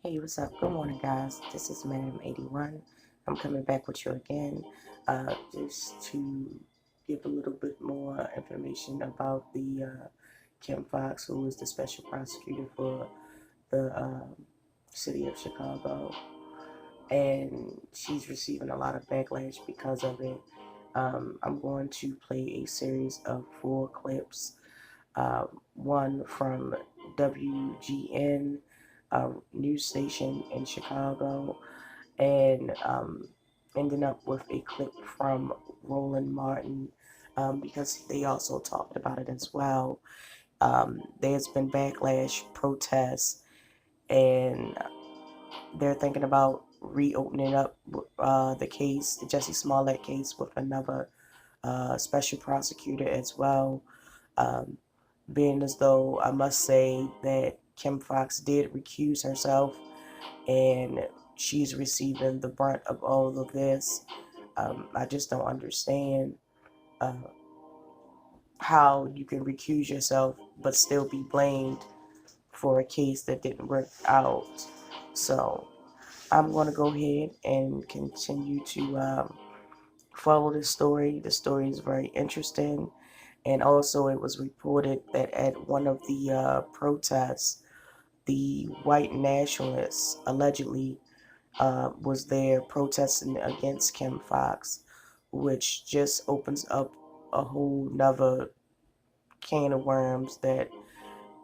Hey, what's up? Good morning, guys. This is Madam 81. I'm coming back with you again just to give a little bit more information about the Kim Fox, who is the special prosecutor for the city of Chicago. And she's receiving a lot of backlash because of it. I'm going to play a series of 4 clips, one from WGN news station in Chicago, and ending up with a clip from Roland Martin because they also talked about it as well. There's been backlash, protests, and they're thinking about reopening up the case, the Jesse Smollett case, with another special prosecutor as well. Um, Being as though I must say that Kim Fox did recuse herself and she's receiving the brunt of all of this. I just don't understand uh, how you can recuse yourself but still be blamed for a case that didn't work out. So I'm going to go ahead and continue to follow this story. The story is very interesting. And also, it was reported that at one of the protests, the white nationalists allegedly was there protesting against Kim Fox, which just opens up a whole nother can of worms that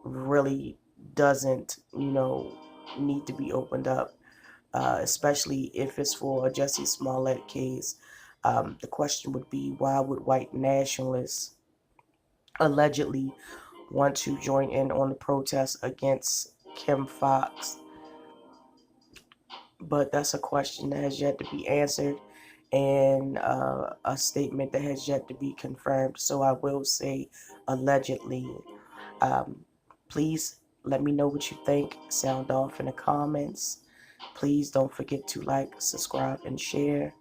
really doesn't, need to be opened up, especially if it's for a Jussie Smollett case. The question would be, why would white nationalists allegedly want to join in on the protest against Kim Fox? But that's a question that has yet to be answered, and a statement that has yet to be confirmed. So I will say allegedly. Um, Please let me know what you think. Sound off in the comments. Please don't forget to like, subscribe, and share.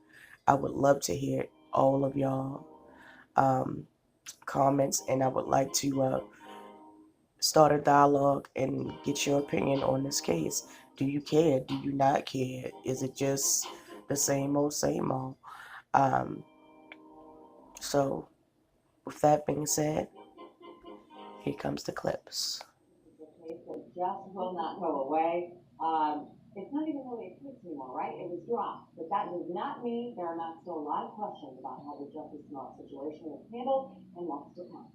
I would love to hear all of y'all um, comments, and I would like to start a dialogue and get your opinion on this case. Do you care? Do you not care? Is it just the same old, same old? Um, so, with that being said, here comes the clips. The case that just will not go away. It's not even really a case anymore, right? It was dropped, but that does not mean there are not still a lot of questions about how the Justice Smollett situation was handled and what's to come.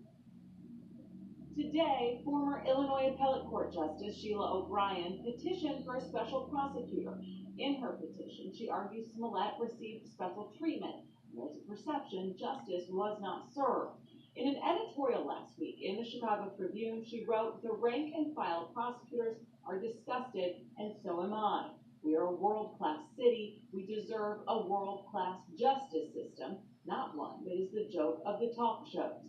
Today, former Illinois Appellate Court Justice Sheila O'Brien petitioned for a special prosecutor. In her petition, she argues Smollett received special treatment. There's a perception justice was not served. In an editorial last week in the Chicago Tribune, she wrote, "The rank and file prosecutors are disgusted, and so am I. We are a world-class city. We deserve a world-class justice system, not one that is the joke of the talk shows."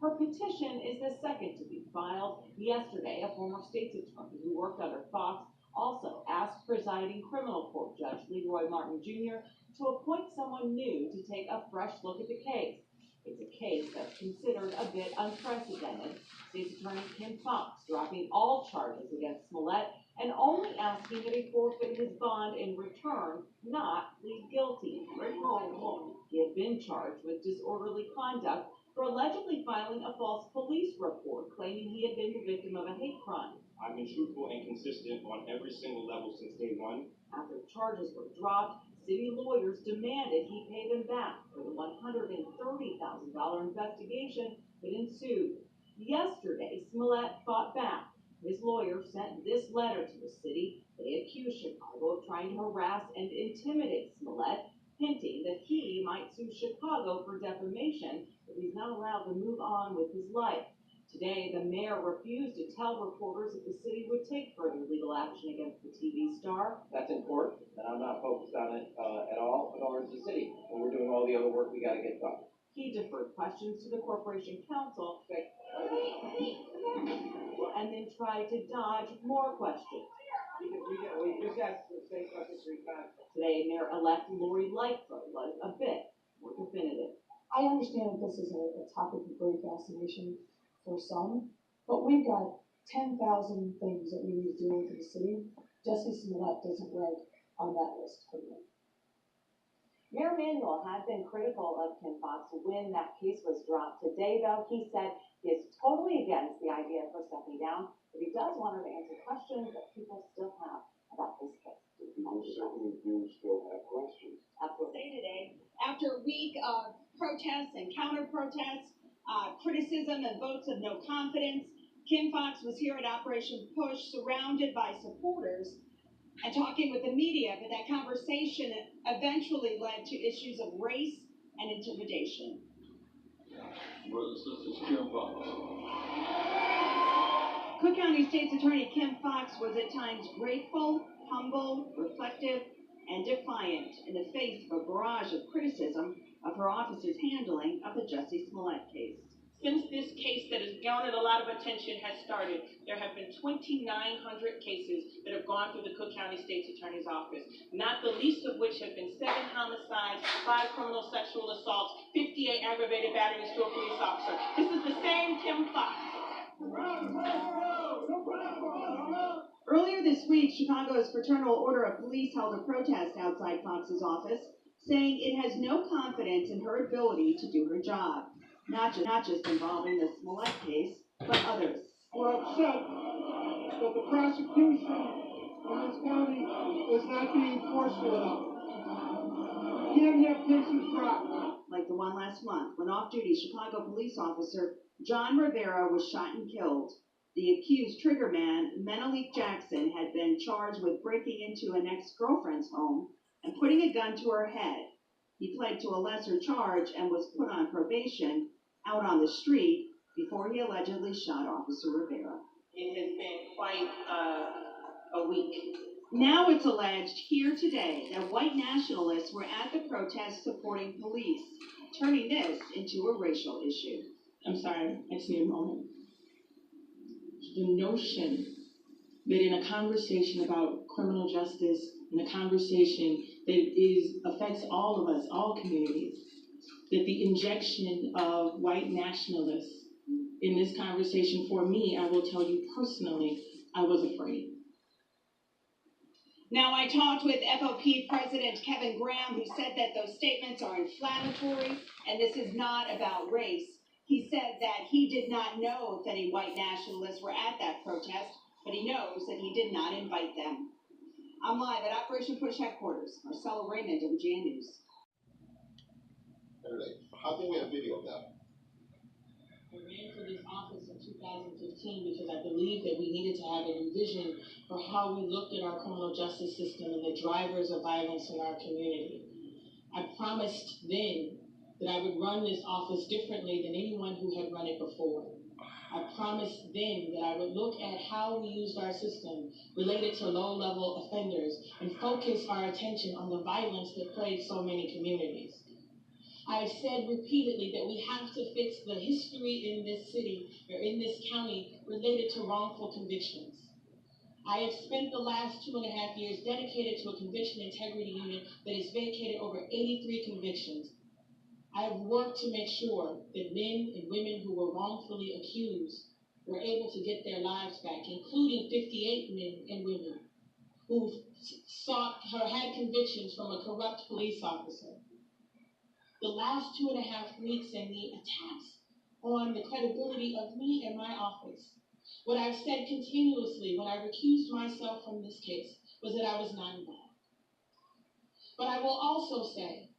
Her petition is the second to be filed. Yesterday, a former state's attorney who worked under Fox also asked presiding criminal court judge Leroy Martin Jr. to appoint someone new to take a fresh look at the case. It's a case that's considered a bit unprecedented. State's attorney Kim Fox dropping all charges against Smollett and only asking that he forfeit his bond in return, not plead guilty. He had been charged with disorderly conduct for allegedly filing a false police report claiming he had been the victim of a hate crime. I've been truthful and consistent on every single level since day one. After the charges were dropped, city lawyers demanded he pay them back for the $130,000 investigation that ensued. Yesterday, Smollett fought back. His lawyer sent this letter to the city. They accused Chicago of trying to harass and intimidate Smollett, hinting that he might sue Chicago for defamation if he's not allowed to move on with his life. Today, the mayor refused to tell reporters if the city would take further legal action against the TV star. That's important, and I'm not focused on it at all, nor is the city. And we're doing all the other work we got to get done. He deferred questions to the corporation counsel and then tried to dodge more questions. We just asked the same question 3 times. Today, Mayor-elect Lori Lightfoot was a bit more definitive. I understand that this is a topic of great fascination for some, but we've got 10,000 things that we need to do with the city Jussie Smollett doesn't rank on that list for me. Mayor Emanuel had been critical of Kim Foxx when that case was dropped. Today, though, he said he is totally against the idea of her stepping down, but he does want her to answer questions that people still have about this case. People certainly do still have questions. Absolutely. Today, after a week of protests and counter-protests, criticism and votes of no confidence, Kim Foxx was here at Operation Push, surrounded by supporters and talking with the media, but that conversation eventually led to issues of race and intimidation. Brothers and sisters, Kim Foxx. Cook County State's Attorney Kim Foxx was at times grateful, humble, reflective, and defiant in the face of a barrage of criticism of her office's handling of the Jussie Smollett case. Since this case that has garnered a lot of attention has started, there have been 2,900 cases that have gone through the Cook County State's Attorney's Office, not the least of which have been 7 homicides, 5 criminal sexual assaults, 58 aggravated batteries to a police officer. This is the same Kim Foxx. Earlier this week, Chicago's Fraternal Order of Police held a protest outside Fox's office, saying it has no confidence in her ability to do her job. Not just involving the Smollett case, but others. We're upset that the prosecution in this county is not being forceful enough. We can't have cases dropped. Like the one last month, when off-duty Chicago police officer John Rivera was shot and killed. The accused triggerman, Menelik Jackson, had been charged with breaking into an ex-girlfriend's home and putting a gun to her head. He pled to a lesser charge and was put on probation out on the street before he allegedly shot Officer Rivera. It has been quite a week. Now it's alleged here today that white nationalists were at the protest supporting police, turning this into a racial issue. I'm sorry, I just need a moment. The notion that in a conversation about criminal justice, in a conversation that affects all of us, all communities, that the injection of white nationalists in this conversation, for me, I will tell you personally, I was afraid. Now, I talked with FOP President Kevin Graham, who said that those statements are inflammatory and this is not about race. He said that he did not know if any white nationalists were at that protest, but he knows that he did not invite them. I'm live at Operation Push headquarters. Marcella Raymond, WGN News. I think we have video of that. I ran for this office in 2015 because I believed that we needed to have a new vision for how we looked at our criminal justice system and the drivers of violence in our community. I promised then that I would run this office differently than anyone who had run it before. I promised then that I would look at how we used our system related to low-level offenders and focus our attention on the violence that plagues so many communities. I've said repeatedly that we have to fix the history in this city or in this county related to wrongful convictions. I have spent the last 2.5 years dedicated to a conviction integrity unit that has vacated over 83 convictions. I have worked to make sure that men and women who were wrongfully accused were able to get their lives back, including 58 men and women who had convictions from a corrupt police officer. The last 2.5 weeks and the attacks on the credibility of me and my office, what I've said continuously when I recused myself from this case was that I was not involved. But I will also say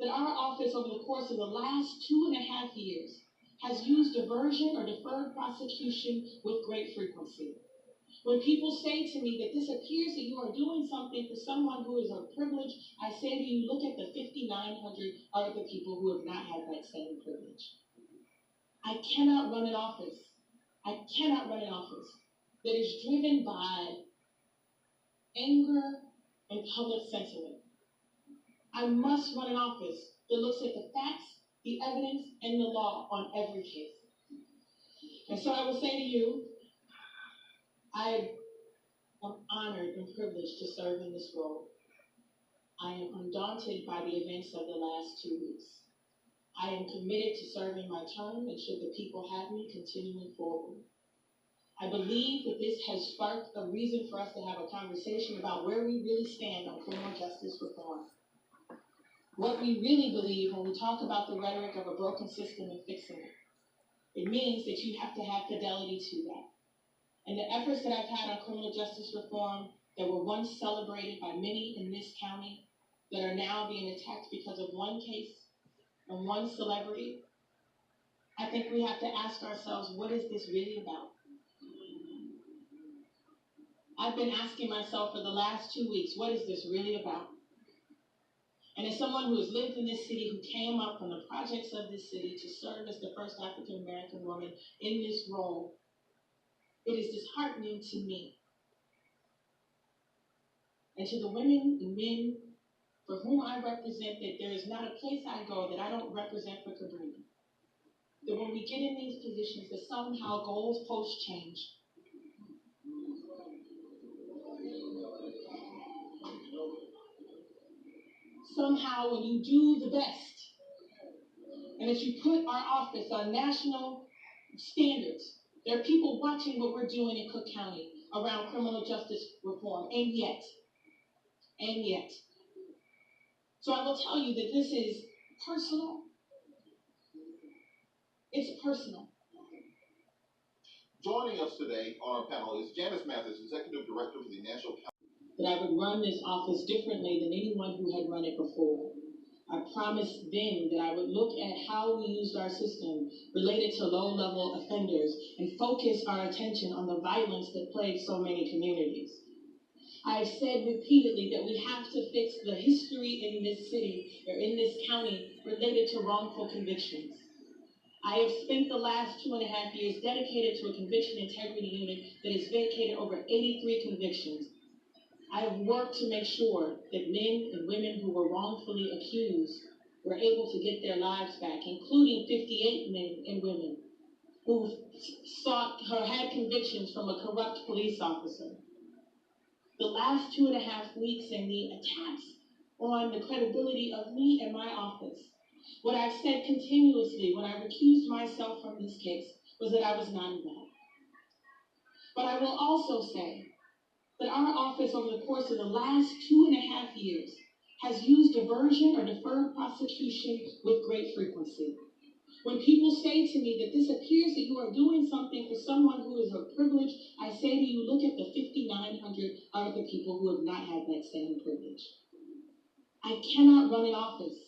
that our office over the course of the last 2.5 years has used diversion or deferred prosecution with great frequency. When people say to me that this appears that you are doing something for someone who is of privilege, I say to you, look at the 5,900 other people who have not had that same privilege. I cannot run an office that is driven by anger and public sentiment. I must run an office that looks at the facts, the evidence, and the law on every case. And so I will say to you, I am honored and privileged to serve in this role. I am undaunted by the events of the last 2 weeks. I am committed to serving my term, and should the people have me, continuing forward. I believe that this has sparked a reason for us to have a conversation about where we really stand on criminal justice reform. What we really believe when we talk about the rhetoric of a broken system and fixing it. It means that you have to have fidelity to that. And the efforts that I've had on criminal justice reform that were once celebrated by many in this county that are now being attacked because of one case and one celebrity, I think we have to ask ourselves, what is this really about? I've been asking myself for the last 2 weeks, what is this really about? And as someone who has lived in this city, who came up from the projects of this city to serve as the first African American woman in this role, it is disheartening to me and to the women and men for whom I represent that there is not a place I go that I don't represent for Cabrini. That when we get in these positions, that somehow goalposts change. Somehow when you do the best, and if you put our office on national standards, there are people watching what we're doing in Cook County around criminal justice reform, and yet. So I will tell you that this is personal. It's personal. Joining us today on our panel is Janice Mathis, Executive Director for the National Council. That I would run this office differently than anyone who had run it before. I promised then that I would look at how we used our system related to low-level offenders and focus our attention on the violence that plagues so many communities. I've said repeatedly that we have to fix the history in this city or in this county related to wrongful convictions. I have spent the last 2.5 years dedicated to a conviction integrity unit that has vacated over 83 convictions. I have worked to make sure that men and women who were wrongfully accused were able to get their lives back, including 58 men and women who had convictions from a corrupt police officer. The last 2.5 weeks and the attacks on the credibility of me and my office, what I've said continuously when I recused myself from this case was that I was not involved. But I will also say that our office over the course of the last 2.5 years has used diversion or deferred prosecution with great frequency. When people say to me that this appears that you are doing something for someone who is of privilege, I say to you, look at the 5,900 other people who have not had that same privilege. I cannot run an office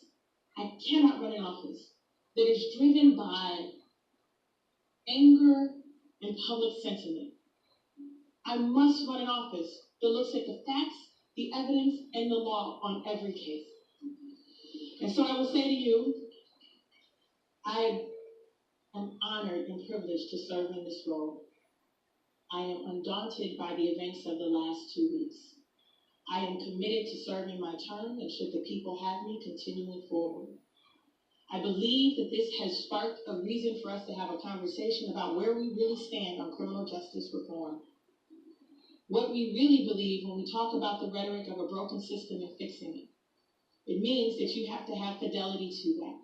that is driven by anger and public sentiment. I must run an office that looks at the facts, the evidence, and the law on every case. And so I will say to you, I am honored and privileged to serve in this role. I am undaunted by the events of the last 2 weeks. I am committed to serving my term, and should the people have me, continuing forward. I believe that this has sparked a reason for us to have a conversation about where we really stand on criminal justice reform. What we really believe when we talk about the rhetoric of a broken system and fixing it. It means that you have to have fidelity to that.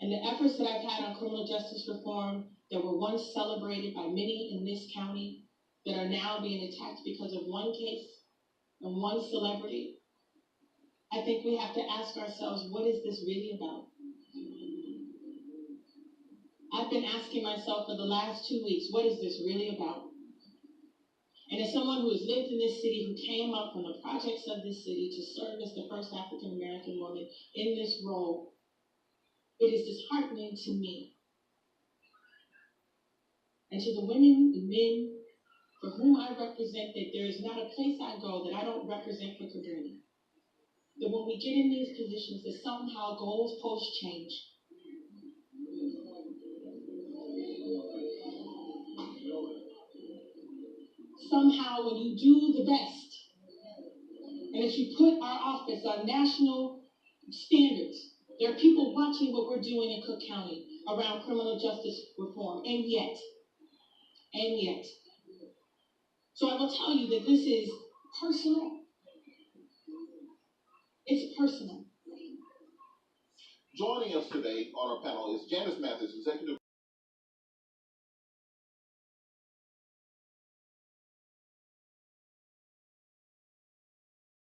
And the efforts that I've had on criminal justice reform that were once celebrated by many in this county that are now being attacked because of one case and one celebrity, I think we have to ask ourselves, what is this really about? I've been asking myself for the last 2 weeks, what is this really about? And as someone who has lived in this city, who came up from the projects of this city to serve as the first African American woman in this role, it is disheartening to me and to the women and men for whom I represent that there is not a place I go that I don't represent for Cabrini. That when we get in these positions, that somehow goalposts change. Somehow when you do the best, and if you put our office on national standards, there are people watching what we're doing in Cook County around criminal justice reform, and yet. So I will tell you that this is personal. It's personal. Joining us today on our panel is Janice Mathis, Executive